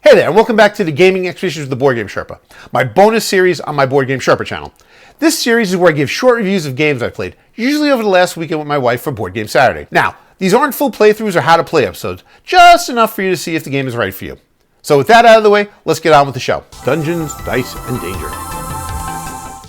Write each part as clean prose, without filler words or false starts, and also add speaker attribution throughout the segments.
Speaker 1: Hey there, and welcome back to the Gaming Expeditions with the Board Game Sherpa, my bonus series on my Board Game Sherpa channel. This series is where I give short reviews of games I've played, usually over the last weekend with my wife for Board Game Saturday. Now, these aren't full playthroughs or how to play episodes, just enough for you to see if the game is right for you. So with that out of the way, let's get on with the show. Dungeons, Dice, and Danger.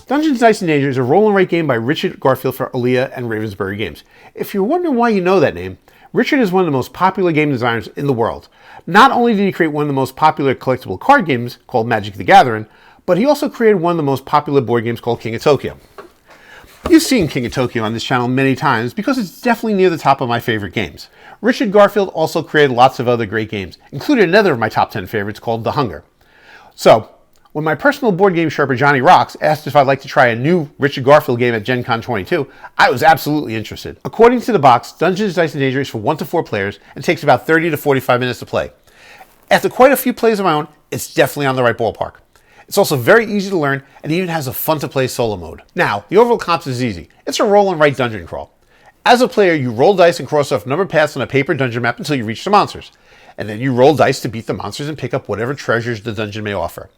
Speaker 1: Dungeons, Dice, and Danger is a roll and write game by Richard Garfield for Alea and Ravensburger Games. If you're wondering why you know that name, Richard is one of the most popular game designers in the world. Not only did he create one of the most popular collectible card games called Magic the Gathering, but he also created one of the most popular board games called King of Tokyo. You've seen King of Tokyo on this channel many times because it's definitely near the top of my favorite games. Richard Garfield also created lots of other great games, including another of my top 10 favorites called The Hunger. So, when my personal board game Sherpa Johnny Rocks asked if I'd like to try a new Richard Garfield game at Gen Con 22, I was absolutely interested. According to the box, Dungeons, Dice, and Danger is for 1 to 4 players and takes about 30 to 45 minutes to play. After quite a few plays of my own, it's definitely on the right ballpark. It's also very easy to learn and even has a fun to play solo mode. Now, the overall concept is easy. It's a roll and write dungeon crawl. As a player, you roll dice and cross off numbered paths on a paper dungeon map until you reach the monsters. And then you roll dice to beat the monsters and pick up whatever treasures the dungeon may offer.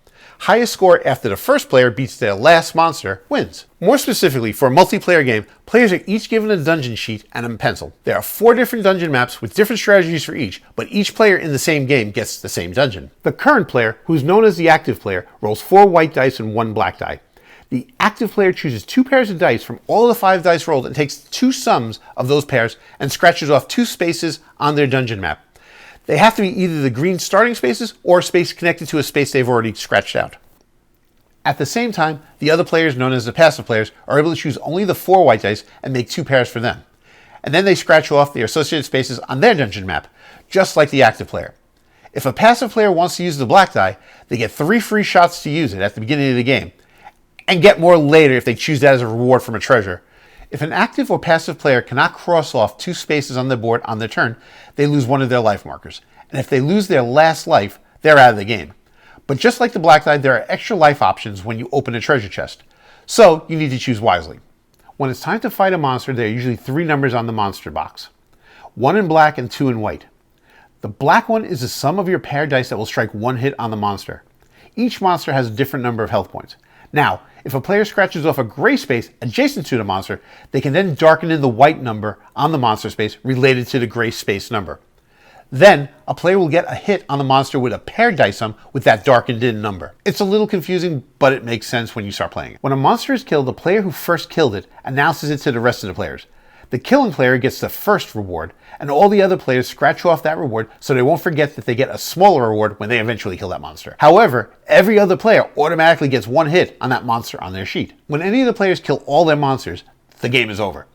Speaker 1: Highest score after the first player beats their last monster wins. More specifically, for a multiplayer game, players are each given a dungeon sheet and a pencil. There are 4 different dungeon maps with different strategies for each, but each player in the same game gets the same dungeon. The current player, who's known as the active player, rolls 4 white dice and 1 black die. The active player chooses 2 pairs of dice from all of the 5 dice rolled and takes 2 sums of those pairs and scratches off 2 spaces on their dungeon map. They have to be either the green starting spaces or a space connected to a space they've already scratched out. At the same time, the other players, known as the passive players, are able to choose only the 4 white dice and make 2 pairs for them. And then they scratch off the associated spaces on their dungeon map, just like the active player. If a passive player wants to use the black die, they get 3 free shots to use it at the beginning of the game, and get more later if they choose that as a reward from a treasure. If an active or passive player cannot cross off 2 spaces on the board on their turn, they lose one of their life markers. And if they lose their last life, they're out of the game. But just like the black die, there are extra life options when you open a treasure chest. So you need to choose wisely. When it's time to fight a monster, there are usually 3 numbers on the monster box. 1 in black and 2 in white. The black one is the sum of your paired dice that will strike 1 hit on the monster. Each monster has a different number of health points. Now, if a player scratches off a gray space adjacent to the monster, they can then darken in the white number on the monster space related to the gray space number. Then, a player will get a hit on the monster with a paired dice sum with that darkened in number. It's a little confusing, but it makes sense when you start playing it. When a monster is killed, the player who first killed it announces it to the rest of the players. The killing player gets the first reward, and all the other players scratch off that reward so they won't forget that they get a smaller reward when they eventually kill that monster. However, every other player automatically gets 1 hit on that monster on their sheet. When any of the players kill all their monsters, the game is over.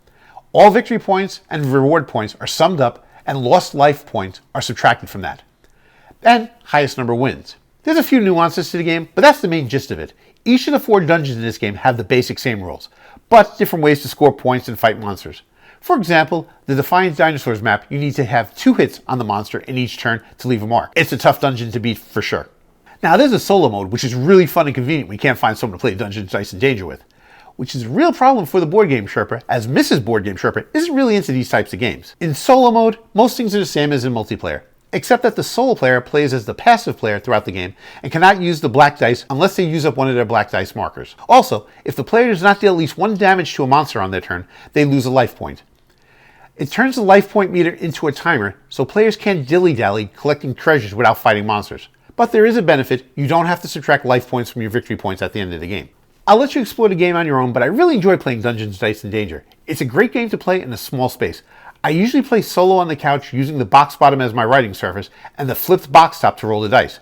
Speaker 1: All victory points and reward points are summed up, and lost life points are subtracted from that. And highest number wins. There's a few nuances to the game, but that's the main gist of it. Each of the 4 dungeons in this game have the basic same rules, but different ways to score points and fight monsters. For example, the Defiant Dinosaurs map, you need to have 2 hits on the monster in each turn to leave a mark. It's a tough dungeon to beat for sure. Now there's a solo mode, which is really fun and convenient when you can't find someone to play Dungeons, Dice, and Danger with, which is a real problem for the Board Game Sherpa, as Mrs. Board Game Sherpa isn't really into these types of games. In solo mode, most things are the same as in multiplayer, except that the solo player plays as the passive player throughout the game and cannot use the black dice unless they use up one of their black dice markers. Also, if the player does not deal at least 1 damage to a monster on their turn, they lose a life point. It turns the life point meter into a timer, so players can't dilly-dally collecting treasures without fighting monsters. But there is a benefit: you don't have to subtract life points from your victory points at the end of the game. I'll let you explore the game on your own, but I really enjoy playing Dungeons, Dice, and Danger. It's a great game to play in a small space. I usually play solo on the couch using the box bottom as my writing surface and the flipped box top to roll the dice.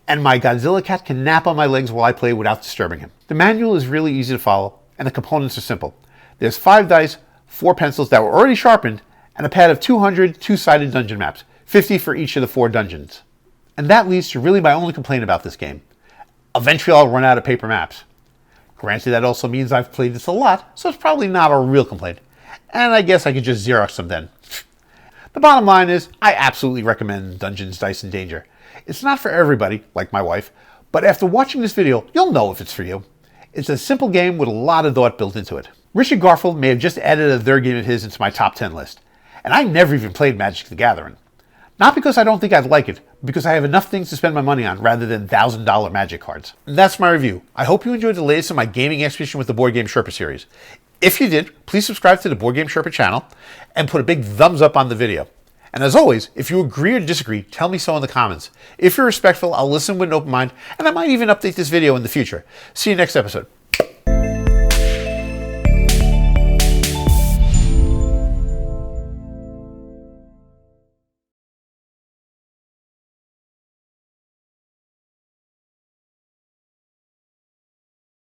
Speaker 1: And my Godzilla cat can nap on my legs while I play without disturbing him. The manual is really easy to follow, and the components are simple. There's 5 dice, 4 pencils that were already sharpened, and a pad of 200 2-sided dungeon maps, 50 for each of the 4 dungeons. And that leads to really my only complaint about this game. Eventually I'll run out of paper maps. Granted, that also means I've played this a lot, so it's probably not a real complaint. And I guess I could just Xerox them then. The bottom line is, I absolutely recommend Dungeons, Dice, and Danger. It's not for everybody, like my wife, but after watching this video, you'll know if it's for you. It's a simple game with a lot of thought built into it. Richard Garfield may have just added a third game of his into my top 10 list, and I never even played Magic the Gathering. Not because I don't think I'd like it, but because I have enough things to spend my money on rather than $1,000 magic cards. And that's my review. I hope you enjoyed the latest in my gaming expedition with the Board Game Sherpa series. If you did, please subscribe to the Board Game Sherpa channel and put a big thumbs up on the video. And as always, if you agree or disagree, tell me so in the comments. If you're respectful, I'll listen with an open mind, and I might even update this video in the future. See you next episode.